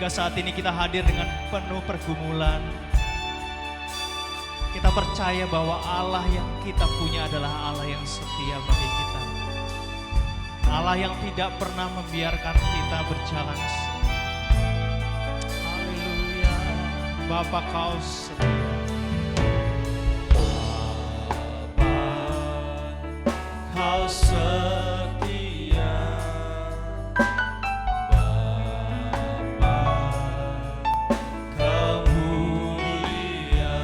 Jika saat ini kita hadir dengan penuh pergumulan, kita percaya bahwa Allah yang kita punya adalah Allah yang setia bagi kita. Allah yang tidak pernah membiarkan kita berjalan sendiri. Haleluya. Bapa, Kau setia. Kau setia, Bapa, Kau mulia,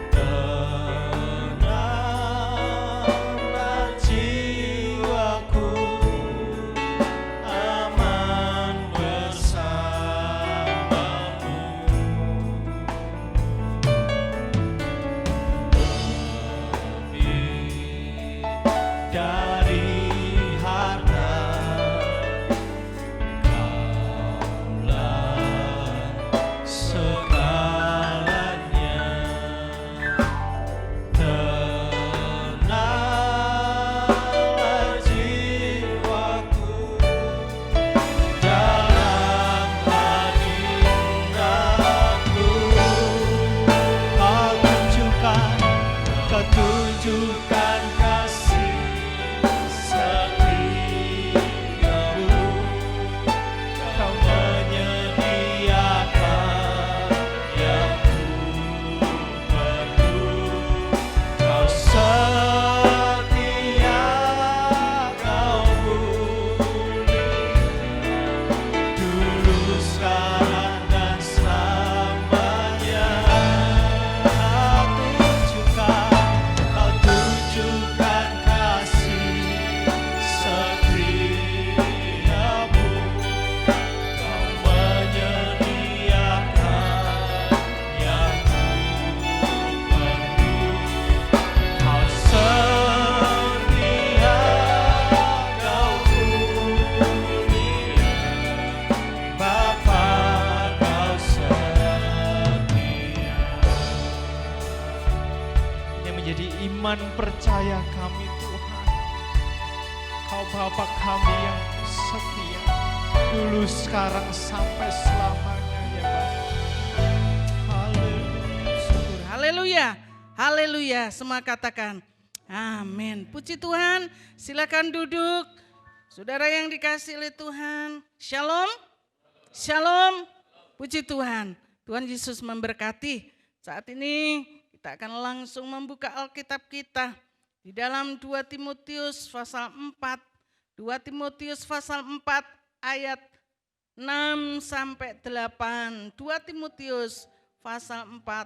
tenanglah jiwaku, aman bersamamu. Dari harta Kaulah segalanya, tenanglah jiwaku dalam hadrat-Mu. Kau tunjukkan kasih setiamu, Kau menyediakan yang ku perlu. Kau setia, Kau mulia, dulu, sekarang, dan selamanya. Kau tunjukkan kasih setiamu, Kau menyediakan yang ku perlu. Kau setia, Kau mulia, Bapa, Kau setia. Ini menjadi iman percaya kami, Tuhan. Kau Bapa kami yang setia, dulu, sekarang, sampai selamanya, ya Bapa. Haleluya. Syukur. Haleluya. Haleluya. Semua katakan amin. Puji Tuhan. Silakan duduk. Saudara yang dikasihi oleh Tuhan. Shalom. Shalom. Puji Tuhan. Tuhan Yesus memberkati. Saat ini kita akan langsung membuka Alkitab kita di dalam 2 Timotius pasal 4. 2 Timotius pasal 4 ayat 6 sampai 8. 2 Timotius pasal 4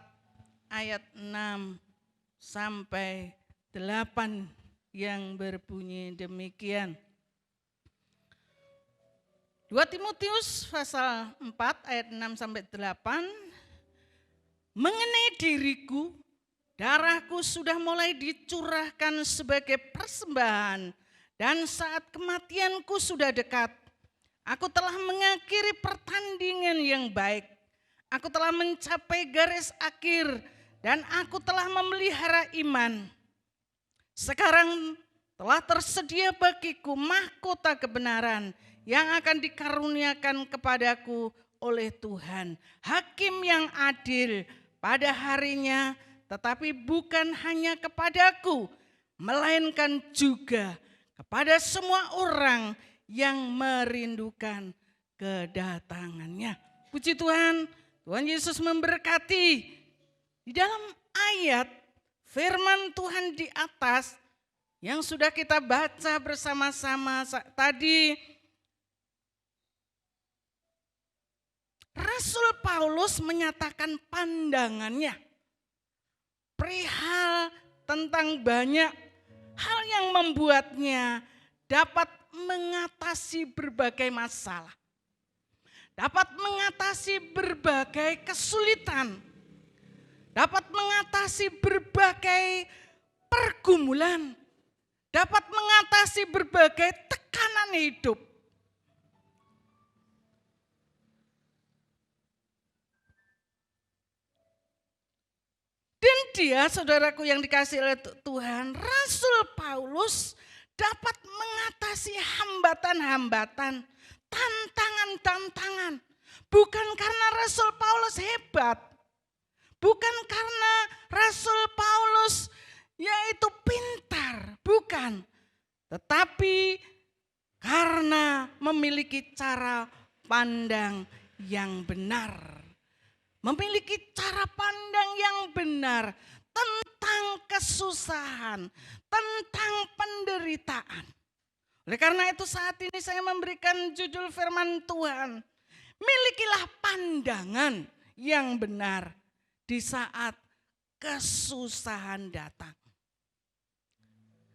ayat 6 sampai 8 yang berbunyi demikian. 2 Timotius pasal 4 ayat 6 sampai 8. Mengenai diriku, darahku sudah mulai dicurahkan sebagai persembahan dan saat kematianku sudah dekat. Aku telah mengakhiri pertandingan yang baik. Aku telah mencapai garis akhir dan aku telah memelihara iman. Sekarang telah tersedia bagiku mahkota kebenaran yang akan dikaruniakan kepadaku oleh Tuhan. Hakim yang adil pada harinya, tetapi bukan hanya kepadaku, melainkan juga kepada semua orang yang merindukan kedatangannya. Puji Tuhan, Tuhan Yesus memberkati. Di dalam ayat firman Tuhan di atas yang sudah kita baca bersama-sama tadi, Rasul Paulus menyatakan pandangannya perihal tentang banyak hal yang membuatnya dapat mengatasi berbagai masalah, dapat mengatasi berbagai kesulitan, dapat mengatasi berbagai pergumulan, dapat mengatasi berbagai tekanan hidup. Dan dia, saudaraku yang dikasihi oleh Tuhan, Rasul Paulus dapat mengatasi hambatan-hambatan, tantangan-tantangan. Bukan karena Rasul Paulus hebat. Bukan karena Rasul Paulus yaitu pintar. Bukan. Tetapi karena memiliki cara pandang yang benar. Memiliki cara pandang yang benar tentang kesusahan, tentang penderitaan. Oleh karena itu saat ini saya memberikan judul firman Tuhan. Milikilah pandangan yang benar di saat kesusahan datang.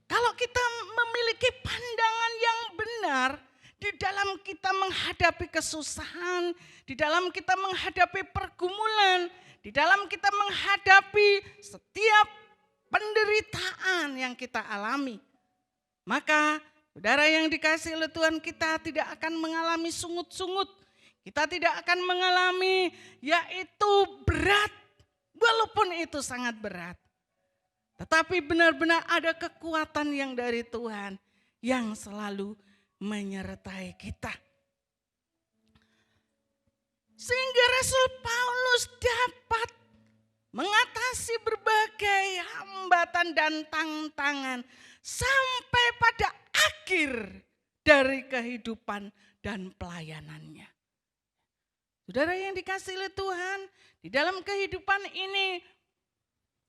Kalau kita memiliki pandangan yang benar di dalam kita menghadapi kesusahan, di dalam kita menghadapi pergumulan, di dalam kita menghadapi setiap penderitaan yang kita alami, maka saudara yang dikasihi oleh Tuhan, kita tidak akan mengalami sungut-sungut. Kita tidak akan mengalami yaitu berat, walaupun itu sangat berat. Tetapi benar-benar ada kekuatan yang dari Tuhan yang selalu menyertai kita. Sehingga Rasul Paulus dapat mengatasi berbagai hambatan dan tantangan sampai pada akhir dari kehidupan dan pelayanannya. Saudara yang dikasihi oleh Tuhan, di dalam kehidupan ini,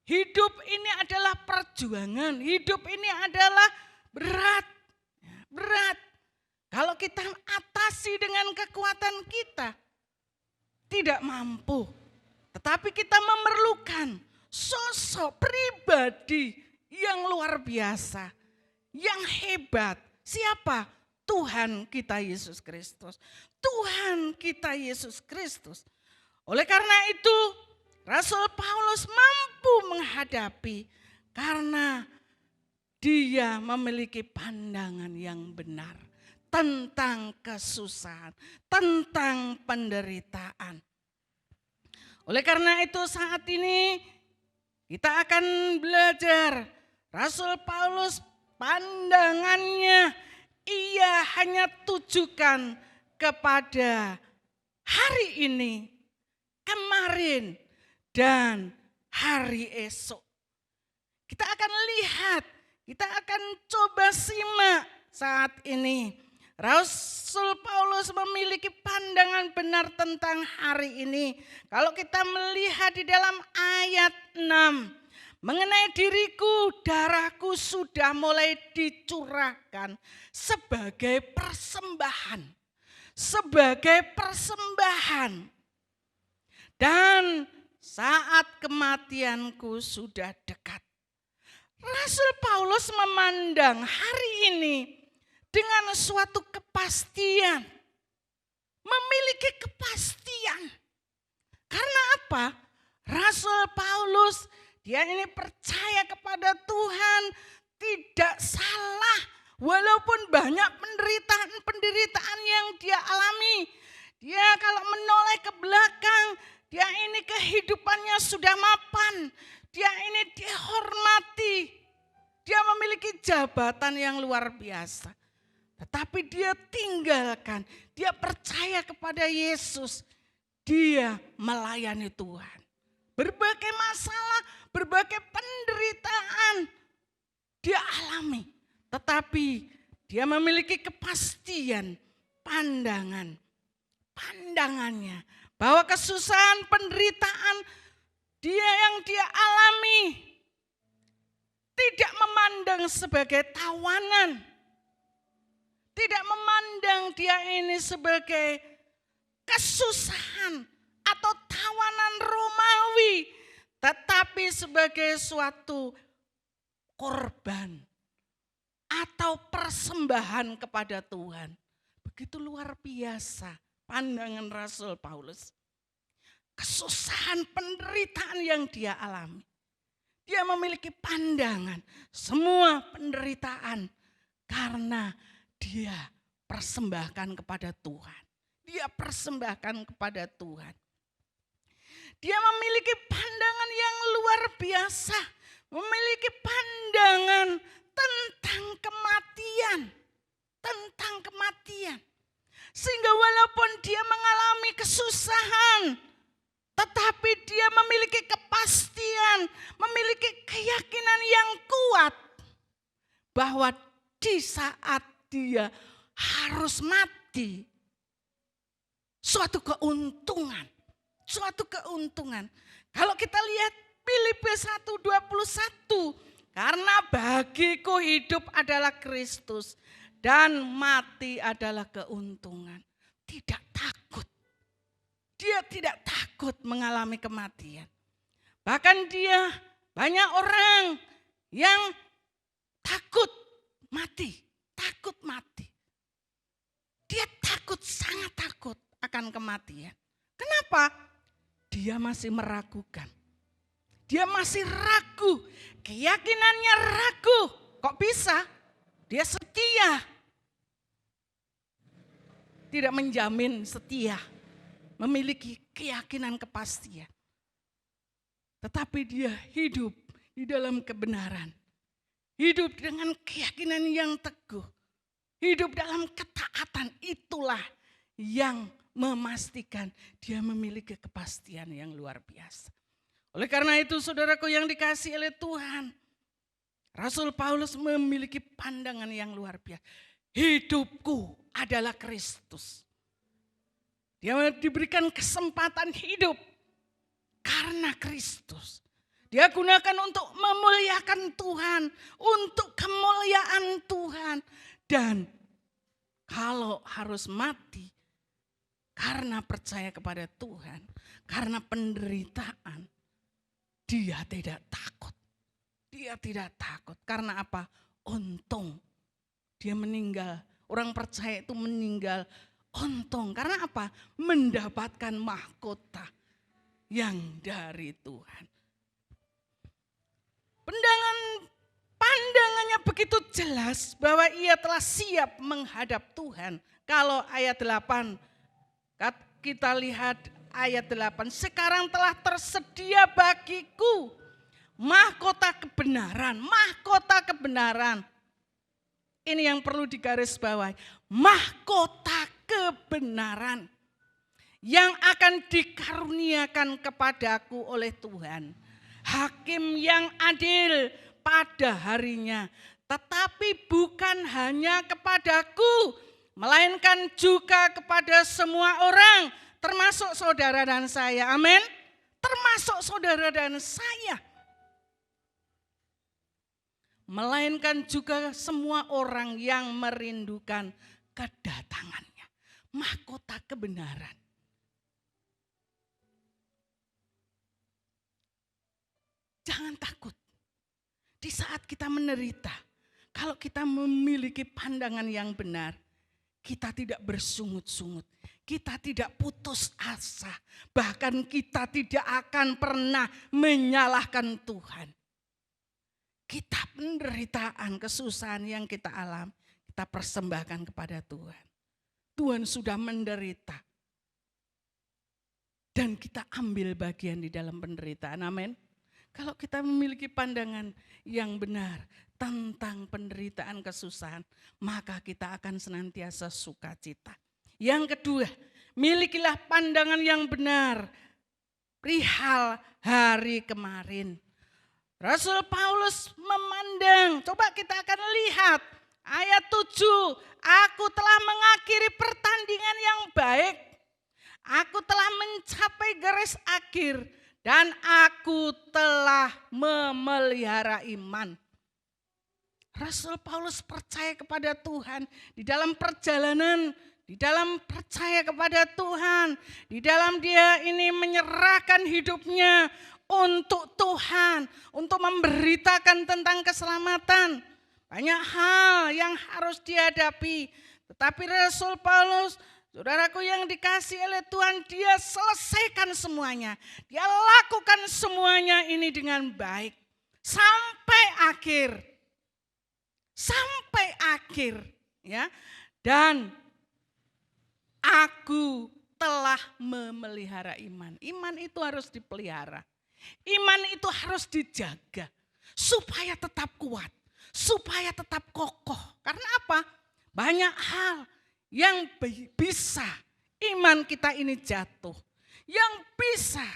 hidup ini adalah perjuangan, hidup ini adalah berat. Berat. Kalau kita atasi dengan kekuatan kita, tidak mampu. Tetapi kita memerlukan sosok pribadi yang luar biasa, yang hebat. Siapa? Tuhan kita Yesus Kristus. Tuhan kita Yesus Kristus. Oleh karena itu, Rasul Paulus mampu menghadapi karena dia memiliki pandangan yang benar tentang kesusahan, tentang penderitaan. Oleh karena itu saat ini kita akan belajar Rasul Paulus pandangannya ia hanya tujukan kepada hari ini, kemarin, dan hari esok. Kita akan lihat, kita akan coba simak saat ini. Rasul Paulus memiliki pandangan benar tentang hari ini. Kalau kita melihat di dalam ayat 6, mengenai diriku, darahku sudah mulai dicurahkan sebagai persembahan. Sebagai persembahan. Dan saat kematianku sudah dekat. Rasul Paulus memandang hari ini dengan suatu kepastian. Memiliki kepastian. Karena apa? Rasul Paulus dia ini percaya kepada Tuhan, tidak salah. Walaupun banyak penderitaan yang dia alami. Dia kalau menoleh ke belakang, dia ini kehidupannya sudah mapan. Dia ini dihormati. Dia memiliki jabatan yang luar biasa. Tetapi dia tinggalkan, dia percaya kepada Yesus. Dia melayani Tuhan. Berbagai masalah, berbagai penderitaan dia alami. Tetapi dia memiliki kepastian pandangannya. Bahwa kesusahan, penderitaan yang dia alami tidak memandang sebagai tawanan. Tidak memandang dia ini sebagai kesusahan atau tawanan Romawi. Tetapi sebagai suatu korban atau persembahan kepada Tuhan. Begitu luar biasa pandangan Rasul Paulus. Kesusahan, penderitaan yang dia alami. Dia memiliki pandangan semua penderitaan karena dia persembahkan kepada Tuhan. Dia persembahkan kepada Tuhan. Dia memiliki pandangan yang luar biasa. Memiliki pandangan tentang kematian. Tentang kematian. Sehingga walaupun dia mengalami kesusahan, tetapi dia memiliki kepastian, memiliki keyakinan yang kuat bahwa di saat dia harus mati, suatu keuntungan. Kalau kita lihat Filipi 1:21, karena bagiku hidup adalah Kristus dan mati adalah keuntungan. Tidak takut. Dia tidak takut mengalami kematian. Bahkan dia banyak orang yang takut mati. Dia takut, sangat takut akan kematian. Kenapa? Dia masih meragukan. Dia masih ragu. Keyakinannya ragu. Kok bisa? Dia setia. Tidak menjamin setia. Memiliki keyakinan kepastian. Tetapi dia hidup di dalam kebenaran. Hidup dengan keyakinan yang teguh. Hidup dalam ketaatan, itulah yang memastikan dia memiliki kepastian yang luar biasa. Oleh karena itu saudaraku yang dikasihi oleh Tuhan, Rasul Paulus memiliki pandangan yang luar biasa. Hidupku adalah Kristus. Dia diberikan kesempatan hidup karena Kristus. Dia gunakan untuk memuliakan Tuhan, untuk kemuliaan Tuhan. Dan kalau harus mati karena percaya kepada Tuhan, karena penderitaan, dia tidak takut. Dia tidak takut. Karena apa? Untung dia meninggal. Orang percaya itu meninggal untung. Karena apa? Mendapatkan mahkota yang dari Tuhan. Pandangannya begitu jelas bahwa ia telah siap menghadap Tuhan. Kalau ayat 8, kita lihat ayat 8. Sekarang telah tersedia bagiku mahkota kebenaran. Mahkota kebenaran. Ini yang perlu digarisbawahi. Mahkota kebenaran yang akan dikaruniakan kepadaku oleh Tuhan. Hakim yang adil pada harinya. Tetapi bukan hanya kepadaku, melainkan juga kepada semua orang, termasuk saudara dan saya. Amin. Termasuk saudara dan saya. Melainkan juga semua orang yang merindukan kedatangannya. Mahkota kebenaran. Jangan takut. Di saat kita menderita, kalau kita memiliki pandangan yang benar, kita tidak bersungut-sungut. Kita tidak putus asa. Bahkan kita tidak akan pernah menyalahkan Tuhan. Kita penderitaan, kesusahan yang kita alami, kita persembahkan kepada Tuhan. Tuhan sudah menderita. Dan kita ambil bagian di dalam penderitaan. Amin. Kalau kita memiliki pandangan yang benar tentang penderitaan kesusahan, maka kita akan senantiasa sukacita. Yang kedua, milikilah pandangan yang benar perihal hari kemarin. Rasul Paulus memandang, coba kita akan lihat ayat 7, aku telah mengakhiri pertandingan yang baik, aku telah mencapai garis akhir, dan aku telah memelihara iman. Rasul Paulus percaya kepada Tuhan di dalam perjalanan, di dalam percaya kepada Tuhan, di dalam dia ini menyerahkan hidupnya untuk Tuhan, untuk memberitakan tentang keselamatan. Banyak hal yang harus dihadapi, tetapi Rasul Paulus, saudaraku yang dikasihi oleh Tuhan, dia selesaikan semuanya. Dia lakukan semuanya ini dengan baik. Sampai akhir. Sampai akhir. Ya. Dan aku telah memelihara iman. Iman itu harus dipelihara. Iman itu harus dijaga. Supaya tetap kuat. Supaya tetap kokoh. Karena apa? Banyak hal yang bisa iman kita ini jatuh, yang bisa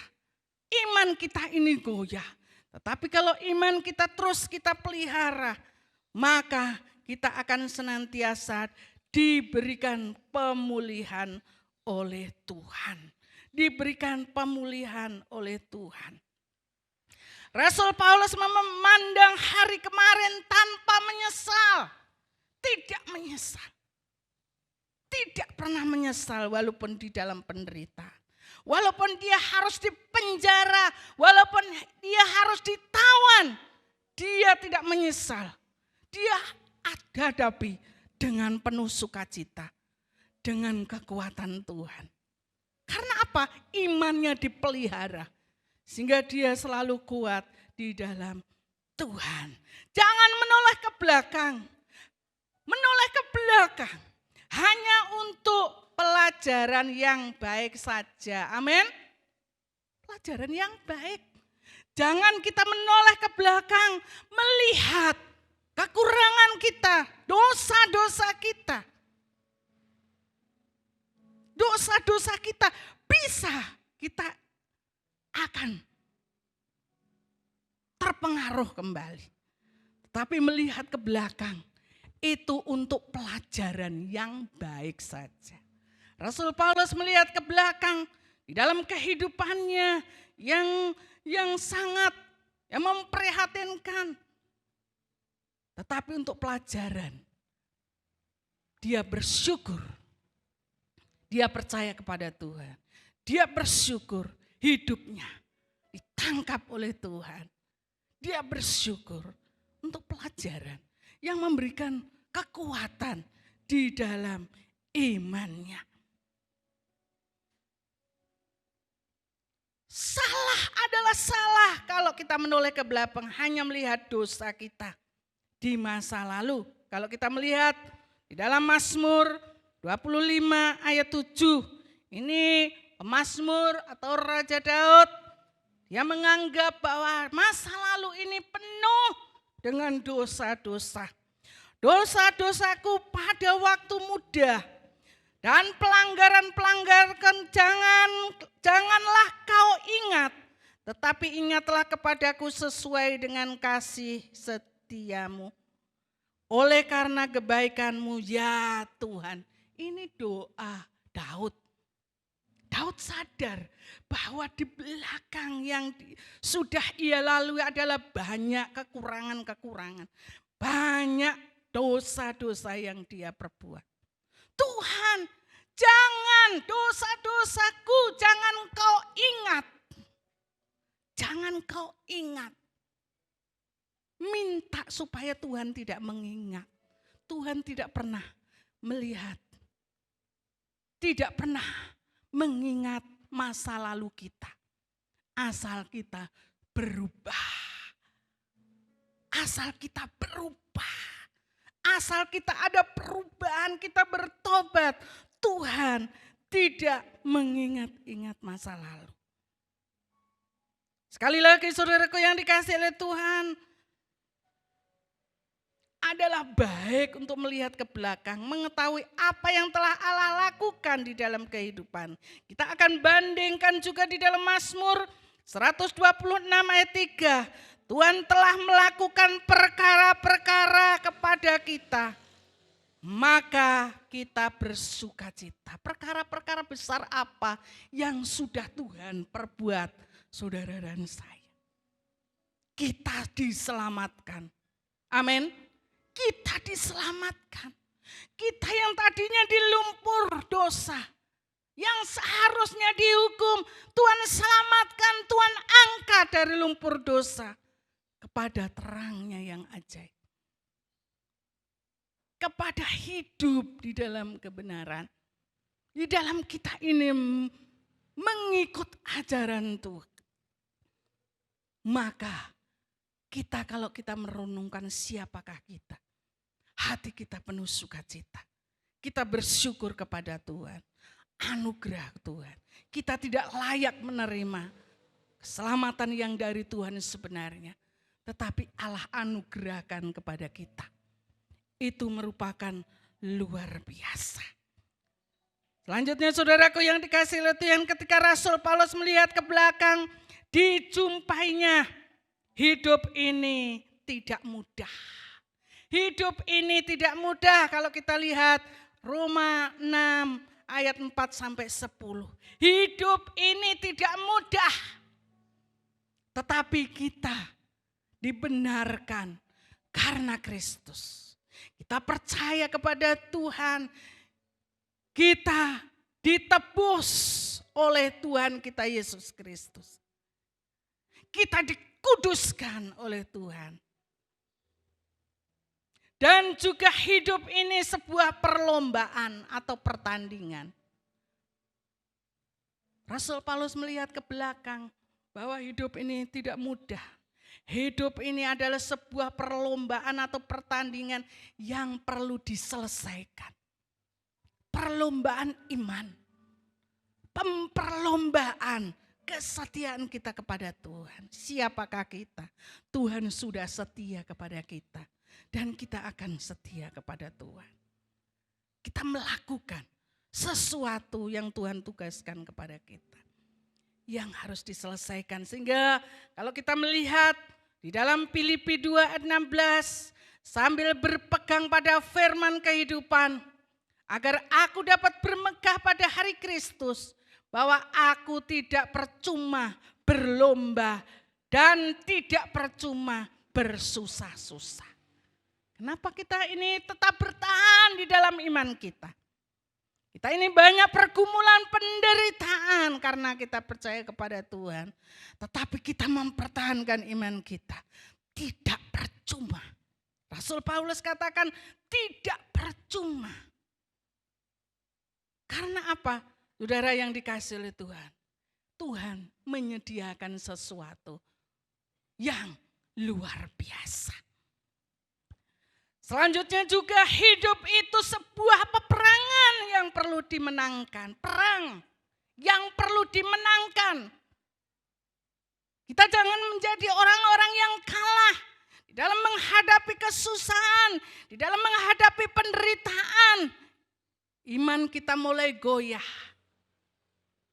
iman kita ini goyah. Tetapi kalau iman kita terus kita pelihara, maka kita akan senantiasa diberikan pemulihan oleh Tuhan. Diberikan pemulihan oleh Tuhan. Rasul Paulus memandang hari kemarin tanpa menyesal. Tidak menyesal. Tidak pernah menyesal walaupun di dalam penderitaan. Walaupun dia harus dipenjara, walaupun dia harus ditawan, dia tidak menyesal. Dia hadapi dengan penuh sukacita, dengan kekuatan Tuhan. Karena apa? Imannya dipelihara. Sehingga dia selalu kuat di dalam Tuhan. Jangan menoleh ke belakang. Menoleh ke belakang hanya untuk pelajaran yang baik saja. Amin. Pelajaran yang baik. Jangan kita menoleh ke belakang melihat kekurangan kita, dosa-dosa kita. Dosa-dosa kita bisa kita akan terpengaruh kembali. Tapi melihat ke belakang itu untuk pelajaran yang baik saja. Rasul Paulus melihat ke belakang di dalam kehidupannya yang sangat memprihatinkan. Tetapi untuk pelajaran dia bersyukur. Dia percaya kepada Tuhan. Dia bersyukur hidupnya ditangkap oleh Tuhan. Dia bersyukur untuk pelajaran yang memberikan kekuatan di dalam imannya. Salah adalah salah kalau kita menoleh ke belakang hanya melihat dosa kita di masa lalu. Kalau kita melihat di dalam Mazmur 25 ayat 7, ini pemazmur atau Raja Daud, dia menganggap bahwa masa lalu ini penuh dengan dosa-dosa. Dosa-dosaku pada waktu muda dan pelanggaran-pelanggaran janganlah kau ingat, tetapi ingatlah kepadaku sesuai dengan kasih setiamu. Oleh karena kebaikanmu ya Tuhan. Ini doa Daud. Daud sadar bahwa di belakang yang sudah ia lalui adalah banyak kekurangan-kekurangan. Banyak dosa-dosa yang dia perbuat. Tuhan, jangan dosa-dosaku, jangan kau ingat. Jangan kau ingat. Minta supaya Tuhan tidak mengingat. Tuhan tidak pernah melihat. Tidak pernah mengingat masa lalu kita. Asal kita berubah. Asal kita berubah. Asal kita ada perubahan, kita bertobat. Tuhan tidak mengingat-ingat masa lalu. Sekali lagi saudaraku yang dikasihi oleh Tuhan, adalah baik untuk melihat ke belakang, mengetahui apa yang telah Allah lakukan di dalam kehidupan. Kita akan bandingkan juga di dalam Mazmur 126 ayat 3. Tuhan telah melakukan perkara-perkara kepada kita, maka kita bersukacita. Perkara-perkara besar apa yang sudah Tuhan perbuat, saudara dan saya? Kita diselamatkan. Amin. Kita diselamatkan. Kita yang tadinya di lumpur dosa, yang seharusnya dihukum, Tuhan selamatkan, Tuhan angkat dari lumpur dosa kepada terangnya yang ajaib. Kepada hidup di dalam kebenaran. Di dalam kita ini mengikut ajaran Tuhan. Maka kita kalau kita merenungkan siapakah kita. Hati kita penuh sukacita. Kita bersyukur kepada Tuhan. Anugerah Tuhan. Kita tidak layak menerima keselamatan yang dari Tuhan sebenarnya. Tetapi Allah anugerahkan kepada kita. Itu merupakan luar biasa. Selanjutnya saudaraku yang dikasihi oleh Tuhan, ketika Rasul Paulus melihat ke belakang, dijumpainya hidup ini tidak mudah. Hidup ini tidak mudah kalau kita lihat Roma 6 ayat 4 sampai 10. Hidup ini tidak mudah. Tetapi kita dibenarkan karena Kristus. Kita percaya kepada Tuhan. Kita ditebus oleh Tuhan kita Yesus Kristus. Kita dikuduskan oleh Tuhan. Dan juga hidup ini sebuah perlombaan atau pertandingan. Rasul Paulus melihat ke belakang bahwa hidup ini tidak mudah. Hidup ini adalah sebuah perlombaan atau pertandingan yang perlu diselesaikan. Perlombaan iman. Perlombaan kesetiaan kita kepada Tuhan. Siapakah kita? Tuhan sudah setia kepada kita. Dan kita akan setia kepada Tuhan. Kita melakukan sesuatu yang Tuhan tugaskan kepada kita. Yang harus diselesaikan. Sehingga kalau kita melihat di dalam Filipi 2 ayat 16. Sambil berpegang pada firman kehidupan. Agar aku dapat bermegah pada hari Kristus. Bahwa aku tidak percuma berlomba. Dan tidak percuma bersusah-susah. Kenapa kita ini tetap bertahan di dalam iman kita? Kita ini banyak pergumulan penderitaan karena kita percaya kepada Tuhan. Tetapi kita mempertahankan iman kita. Tidak percuma. Rasul Paulus katakan tidak percuma. Karena apa? Saudara yang dikasihi oleh Tuhan. Tuhan menyediakan sesuatu yang luar biasa. Selanjutnya juga hidup itu sebuah peperangan yang perlu dimenangkan. Perang yang perlu dimenangkan. Kita jangan menjadi orang-orang yang kalah. Di dalam menghadapi kesusahan. Di dalam menghadapi penderitaan. Iman kita mulai goyah.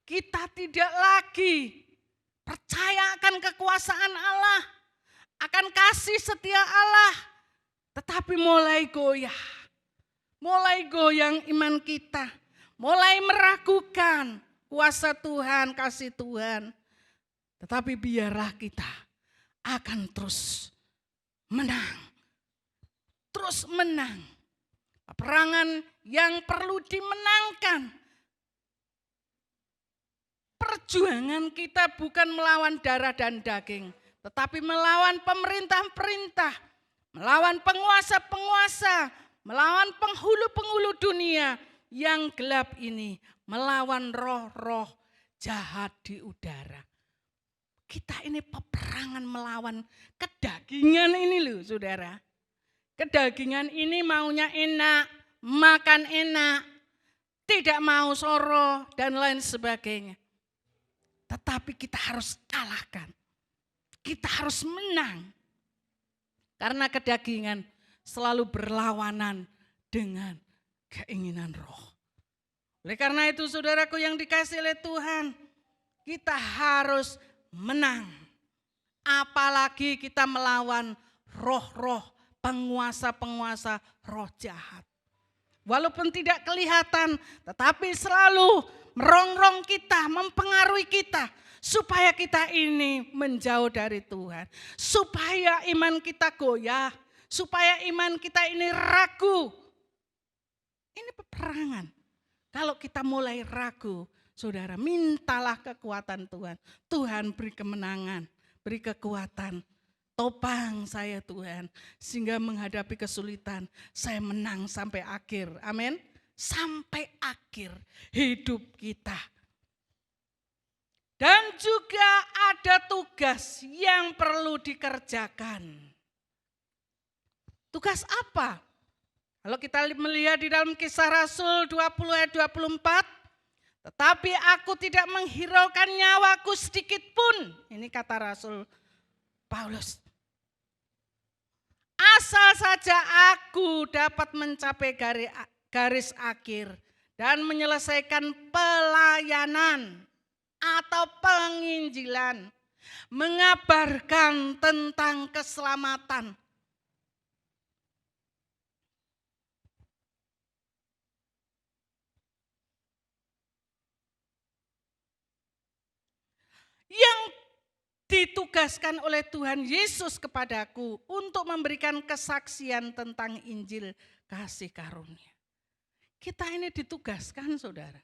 Kita tidak lagi percaya akan kekuasaan Allah. Akan kasih setia Allah. Tetapi mulai goyah, mulai goyang iman kita, mulai meragukan kuasa Tuhan, kasih Tuhan. Tetapi biarlah kita akan terus menang. Terus menang. Peperangan yang perlu dimenangkan. Perjuangan kita bukan melawan darah dan daging, tetapi melawan pemerintah-pemerintah. Melawan penguasa-penguasa, melawan penghulu-penghulu dunia yang gelap ini, melawan roh-roh jahat di udara. Kita ini peperangan melawan kedagingan ini loh saudara. Kedagingan ini maunya enak, makan enak, tidak mau soro dan lain sebagainya. Tetapi kita harus kalahkan, kita harus menang. Karena kedagingan selalu berlawanan dengan keinginan roh. Oleh karena itu saudaraku yang dikasihi oleh Tuhan, kita harus menang. Apalagi kita melawan roh-roh penguasa-penguasa roh jahat. Walaupun tidak kelihatan, tetapi selalu merongrong kita, mempengaruhi kita. Supaya kita ini menjauh dari Tuhan. Supaya iman kita goyah. Supaya iman kita ini ragu. Ini peperangan. Kalau kita mulai ragu, saudara, mintalah kekuatan Tuhan. Tuhan beri kemenangan, beri kekuatan. Topang saya Tuhan. Sehingga menghadapi kesulitan, saya menang sampai akhir. Amin. Sampai akhir hidup kita. Dan juga ada tugas yang perlu dikerjakan. Tugas apa? Kalau kita melihat di dalam Kisah Rasul 20 ayat 24. Tetapi aku tidak menghiraukan nyawaku sedikit pun. Ini kata Rasul Paulus. Asal saja aku dapat mencapai garis akhir dan menyelesaikan pelayanan atau penginjilan, mengabarkan tentang keselamatan. Yang ditugaskan oleh Tuhan Yesus kepadaku untuk memberikan kesaksian tentang Injil kasih karunia. Kita ini ditugaskan, saudara.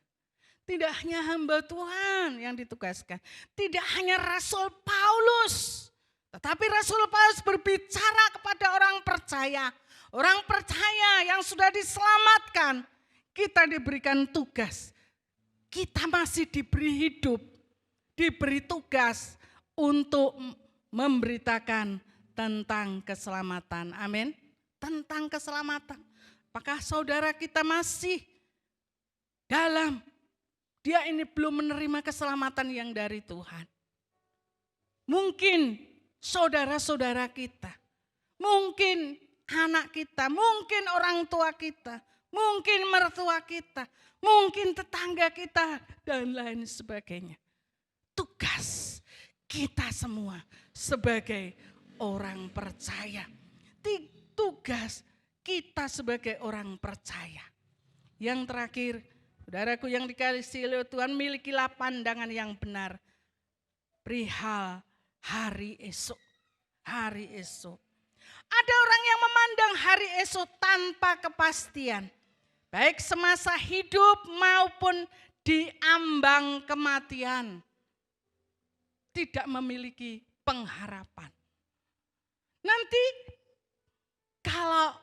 Tidak hanya hamba Tuhan yang ditugaskan. Tidak hanya Rasul Paulus. Tetapi Rasul Paulus berbicara kepada orang percaya. Orang percaya yang sudah diselamatkan. Kita diberikan tugas. Kita masih diberi hidup. Diberi tugas untuk memberitakan tentang keselamatan. Amin. Tentang keselamatan. Apakah saudara kita masih dalam, dia ini belum menerima keselamatan yang dari Tuhan. Mungkin saudara-saudara kita, mungkin anak kita, mungkin orang tua kita, mungkin mertua kita, mungkin tetangga kita, dan lain sebagainya. Tugas kita semua sebagai orang percaya. Tugas kita sebagai orang percaya. Yang terakhir, saudaraku yang dikasihi oleh Tuhan, milikilah pandangan yang benar perihal hari esok. Hari esok. Ada orang yang memandang hari esok tanpa kepastian. Baik semasa hidup maupun di ambang kematian. Tidak memiliki pengharapan. Nanti kalau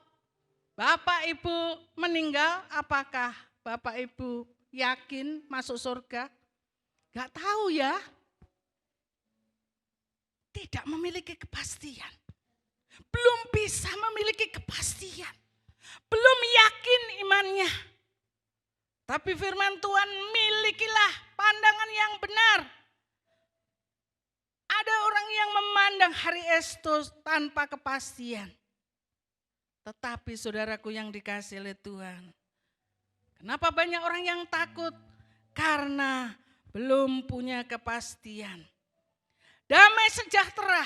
Bapak Ibu meninggal, apakah Bapak Ibu yakin masuk surga? Gak tahu ya. Tidak memiliki kepastian. Belum bisa memiliki kepastian. Belum yakin imannya. Tapi firman Tuhan, milikilah pandangan yang benar. Ada orang yang memandang hari esok tanpa kepastian. Tetapi saudaraku yang dikasihi oleh Tuhan, kenapa banyak orang yang takut? Karena belum punya kepastian. Damai sejahtera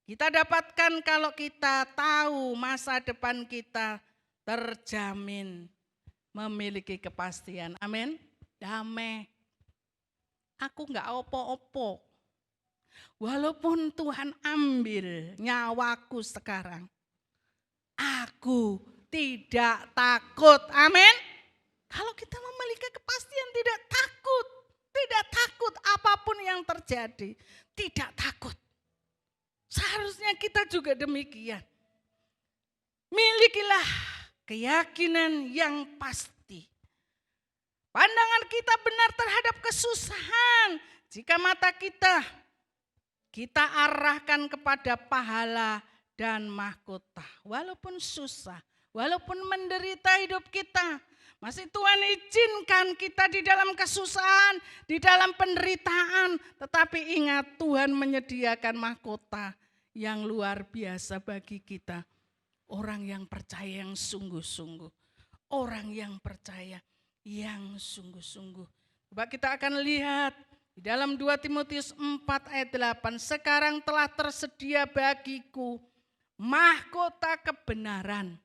kita dapatkan kalau kita tahu masa depan kita terjamin memiliki kepastian. Amin. Damai. Aku enggak opo-opo. Walaupun Tuhan ambil nyawaku sekarang, aku tidak takut. Amin. Kalau kita memiliki kepastian tidak takut. Tidak takut apapun yang terjadi. Tidak takut. Seharusnya kita juga demikian. Milikilah keyakinan yang pasti. Pandangan kita benar terhadap kesusahan. Jika mata kita arahkan kepada pahala dan mahkota. Walaupun susah, walaupun menderita hidup kita, masih Tuhan izinkan kita di dalam kesusahan, di dalam penderitaan. Tetapi ingat, Tuhan menyediakan mahkota yang luar biasa bagi kita. Orang yang percaya yang sungguh-sungguh. Orang yang percaya yang sungguh-sungguh. Coba kita akan lihat di dalam 2 Timotius 4 ayat 8. Sekarang telah tersedia bagiku mahkota kebenaran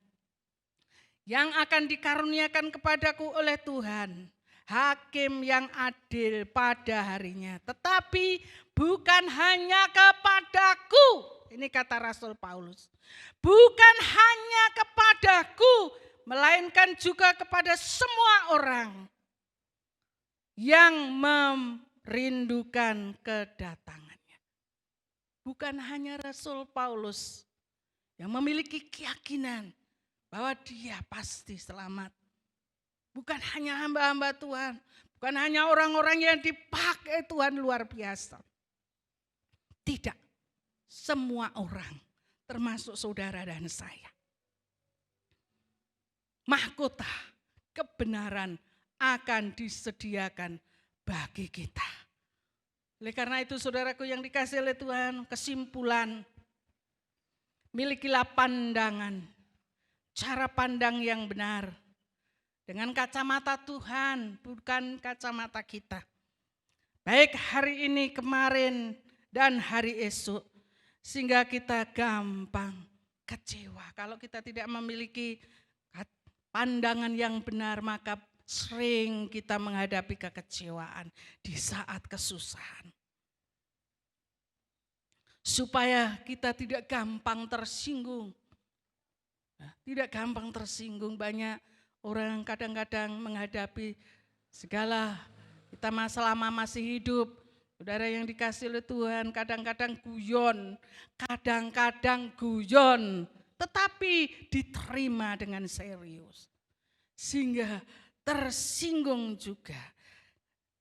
yang akan dikaruniakan kepadaku oleh Tuhan, hakim yang adil pada harinya. Tetapi bukan hanya kepadaku, ini kata Rasul Paulus, bukan hanya kepadaku, melainkan juga kepada semua orang yang merindukan kedatangannya. Bukan hanya Rasul Paulus yang memiliki keyakinan bahwa dia pasti selamat. Bukan hanya hamba-hamba Tuhan, bukan hanya orang-orang yang dipakai Tuhan luar biasa. Tidak, semua orang, termasuk saudara dan saya. Mahkota kebenaran akan disediakan bagi kita. Oleh karena itu saudaraku yang dikasihi oleh Tuhan, kesimpulan, milikilah pandangan, cara pandang yang benar dengan kacamata Tuhan, bukan kacamata kita. Baik hari ini, kemarin, dan hari esok. Sehingga kita gampang kecewa. Kalau kita tidak memiliki pandangan yang benar, maka sering kita menghadapi kekecewaan di saat kesusahan. Supaya kita tidak gampang tersinggung. Tidak gampang tersinggung, banyak orang kadang-kadang menghadapi segala kita selama masih hidup. Saudara yang dikasih oleh Tuhan, kadang-kadang guyon, tetapi diterima dengan serius. Sehingga tersinggung juga.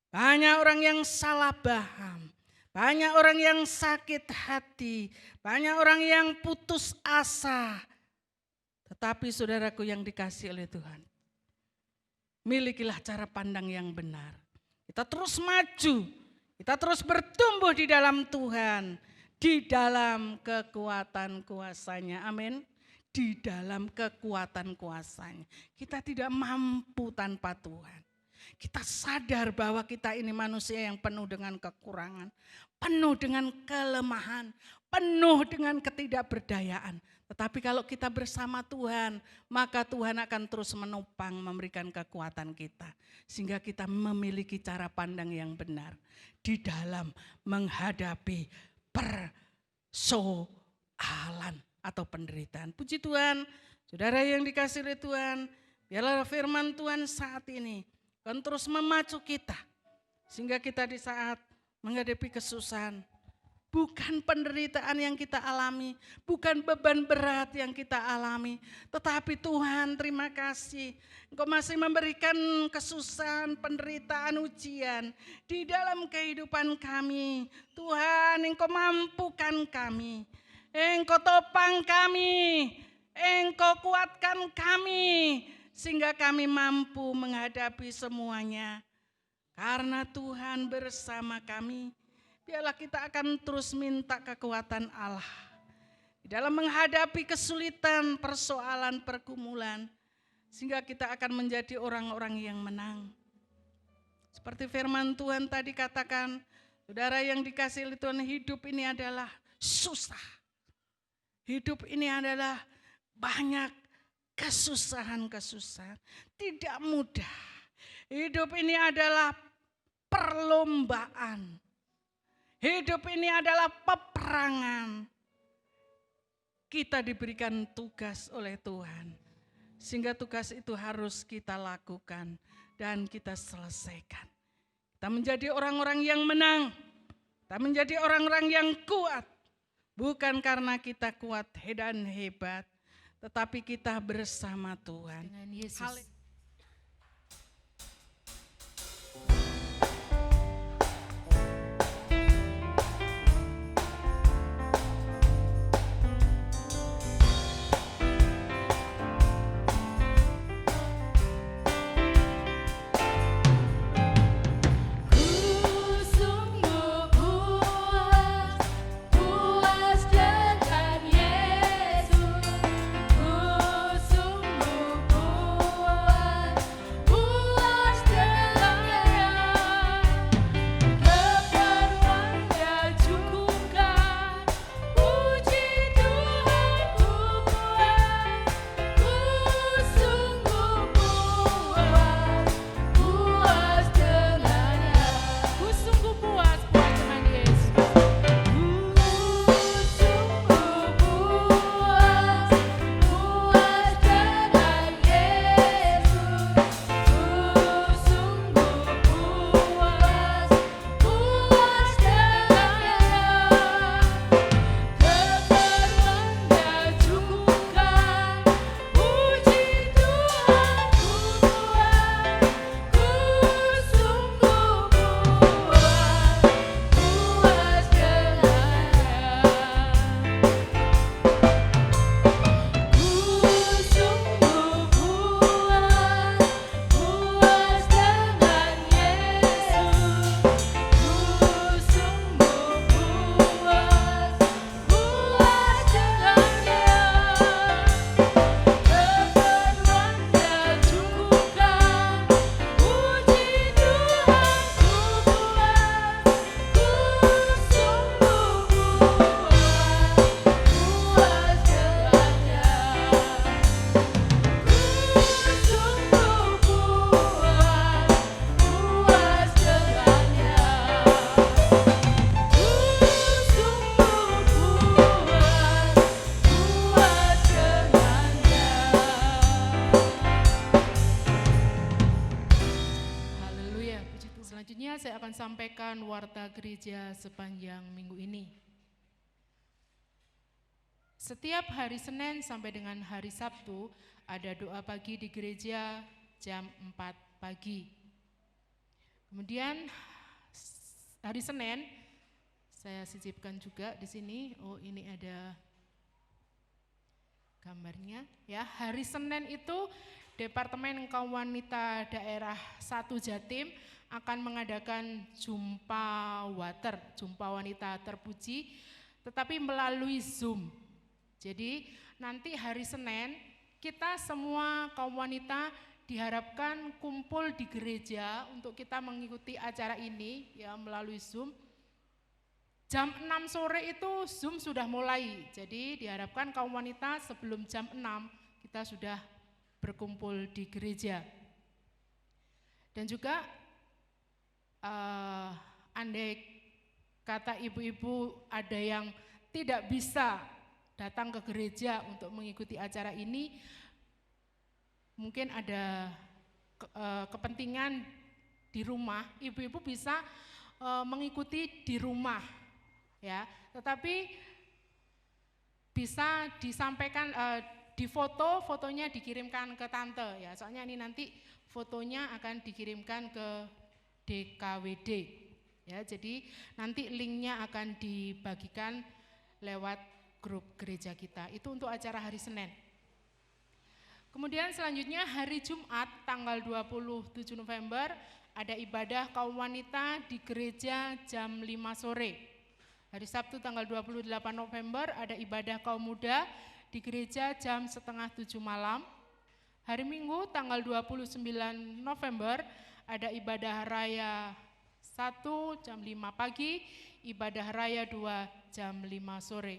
Banyak orang yang salah paham, banyak orang yang sakit hati, banyak orang yang putus asa. Tetapi saudaraku yang dikasih oleh Tuhan, milikilah cara pandang yang benar. Kita terus maju. Kita terus bertumbuh di dalam Tuhan, di dalam kekuatan kuasa-Nya. Amin. Di dalam kekuatan kuasa-Nya. Kita tidak mampu tanpa Tuhan. Kita sadar bahwa kita ini manusia yang penuh dengan kekurangan, penuh dengan kelemahan, penuh dengan ketidakberdayaan. Tetapi kalau kita bersama Tuhan, maka Tuhan akan terus menopang, memberikan kekuatan kita. Sehingga kita memiliki cara pandang yang benar di dalam menghadapi persoalan atau penderitaan. Puji Tuhan, saudara yang dikasihi oleh Tuhan, biarlah firman Tuhan saat ini akan terus memacu kita. Sehingga kita di saat menghadapi kesusahan, bukan penderitaan yang kita alami, bukan beban berat yang kita alami. Tetapi Tuhan, terima kasih, Engkau masih memberikan kesusahan, penderitaan, ujian di dalam kehidupan kami. Tuhan, Engkau mampukan kami, Engkau topang kami, Engkau kuatkan kami, sehingga kami mampu menghadapi semuanya. Karena Tuhan bersama kami, biarlah kita akan terus minta kekuatan Allah di dalam menghadapi kesulitan, persoalan, pergumulan, sehingga kita akan menjadi orang-orang yang menang. Seperti firman Tuhan tadi katakan, saudara yang dikasihi oleh Tuhan, hidup ini adalah susah. Hidup ini adalah banyak kesusahan-kesusahan, tidak mudah. Hidup ini adalah perlombaan. Hidup ini adalah peperangan. Kita diberikan tugas oleh Tuhan. Sehingga tugas itu harus kita lakukan dan kita selesaikan. Kita menjadi orang-orang yang menang. Kita menjadi orang-orang yang kuat. Bukan karena kita kuat dan hebat, tetapi kita bersama Tuhan. Dengan Yesus. Puas dengan Yesus, ku sungguh puas. sampaikan warta gereja sepanjang minggu ini. Setiap hari Senin sampai dengan hari Sabtu ada doa pagi di gereja jam 4 pagi. Kemudian hari Senin saya sisipkan juga di sini. Oh, ini ada gambarnya ya. Hari Senin itu Departemen Kaum Wanita Daerah 1 Jatim akan mengadakan jumpa water, jumpa wanita terpuji, tetapi melalui Zoom. Jadi nanti hari Senin kita semua kaum wanita diharapkan kumpul di gereja untuk kita mengikuti acara ini ya melalui Zoom. Jam 6 sore itu Zoom sudah mulai, jadi diharapkan kaum wanita sebelum jam 6 kita sudah berkumpul di gereja. Dan juga andai kata ibu-ibu ada yang tidak bisa datang ke gereja untuk mengikuti acara ini, mungkin ada kepentingan di rumah, ibu-ibu bisa mengikuti di rumah ya, tetapi bisa disampaikan di fotonya dikirimkan ke tante ya, soalnya ini nanti fotonya akan dikirimkan ke DKWD ya, jadi nanti linknya akan dibagikan lewat grup gereja kita. Itu untuk acara hari Senin. Kemudian selanjutnya hari Jumat tanggal 27 November ada ibadah kaum wanita di gereja jam 5 sore. Hari Sabtu tanggal 28 November ada ibadah kaum muda di gereja jam 6:30 malam. Hari Minggu tanggal 29 November ada ibadah raya 1 jam 5 pagi, ibadah raya 2 jam 5 sore.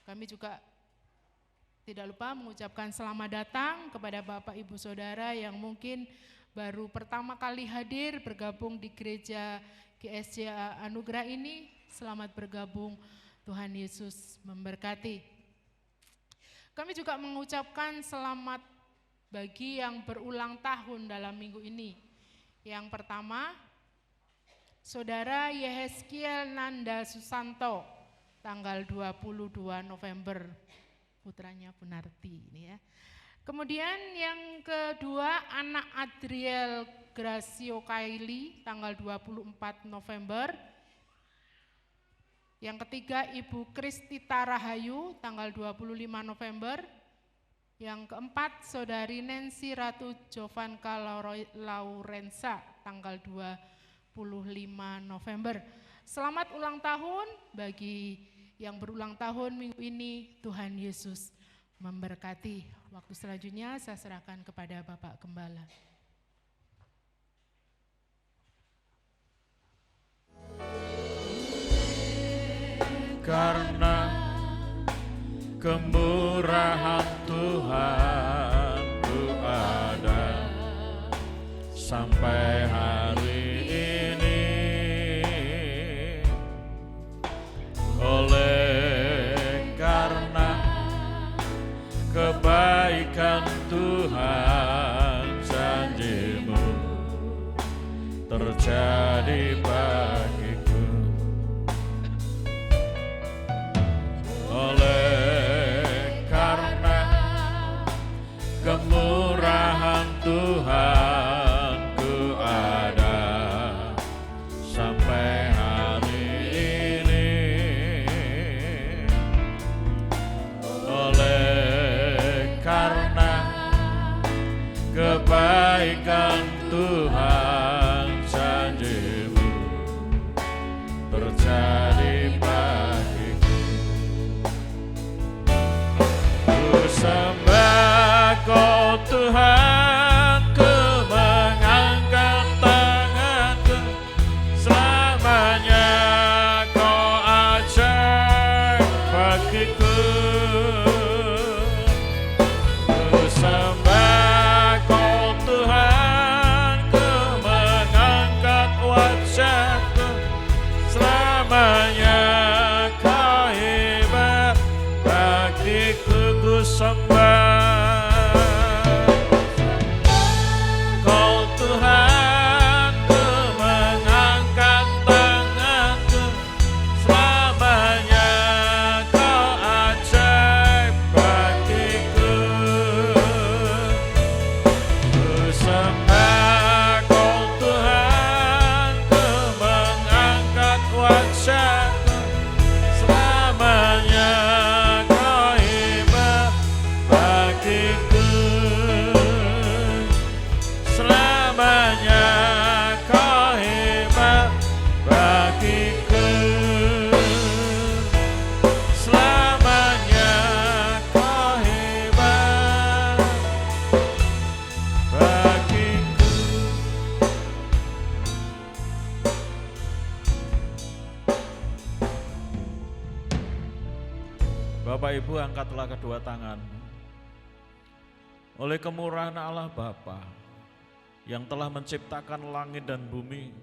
Kami juga tidak lupa mengucapkan selamat datang kepada Bapak Ibu Saudara yang mungkin baru pertama kali hadir bergabung di gereja GSJ Anugerah ini. Selamat bergabung, Tuhan Yesus memberkati. Kami juga mengucapkan selamat bagi yang berulang tahun dalam minggu ini. Yang pertama, Saudara Yehezkiel Nanda Susanto, tanggal 22 November, putranya Punarti ini ya. Kemudian yang kedua, anak Adriel Gracio Kaili, tanggal 24 November. Yang ketiga, Ibu Kristita Rahayu, tanggal 25 November. Yang keempat, Saudari Nancy Ratu Jovanka Laurensa, tanggal 25 November. Selamat ulang tahun bagi yang berulang tahun minggu ini. Tuhan Yesus memberkati. Waktu selanjutnya saya serahkan kepada Bapak Gembala. Karena kemurahan Tuhan ku ada sampai hari ini, oleh karena kebaikan Tuhan janji-Mu terjadi bagiku. Oleh karena kemurahan Tuhan ku ada sampai hari ini, oleh karena kebaikan Tuhan janji-Mu Bapak Ibu, angkatlah kedua tanganmu. Oleh kemurahan Allah Bapa yang telah menciptakan langit dan bumi,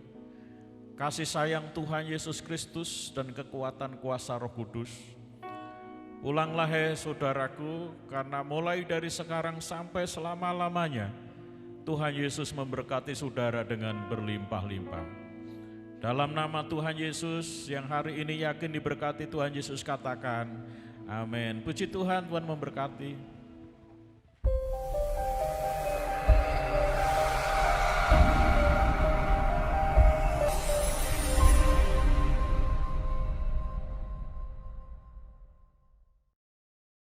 kasih sayang Tuhan Yesus Kristus dan kekuatan kuasa Roh Kudus, pulanglah hai saudaraku, karena mulai dari sekarang sampai selama-lamanya Tuhan Yesus memberkati saudara dengan berlimpah-limpah. Dalam nama Tuhan Yesus yang hari ini yakin diberkati Tuhan Yesus, katakan amin. Puji Tuhan, Tuhan memberkati.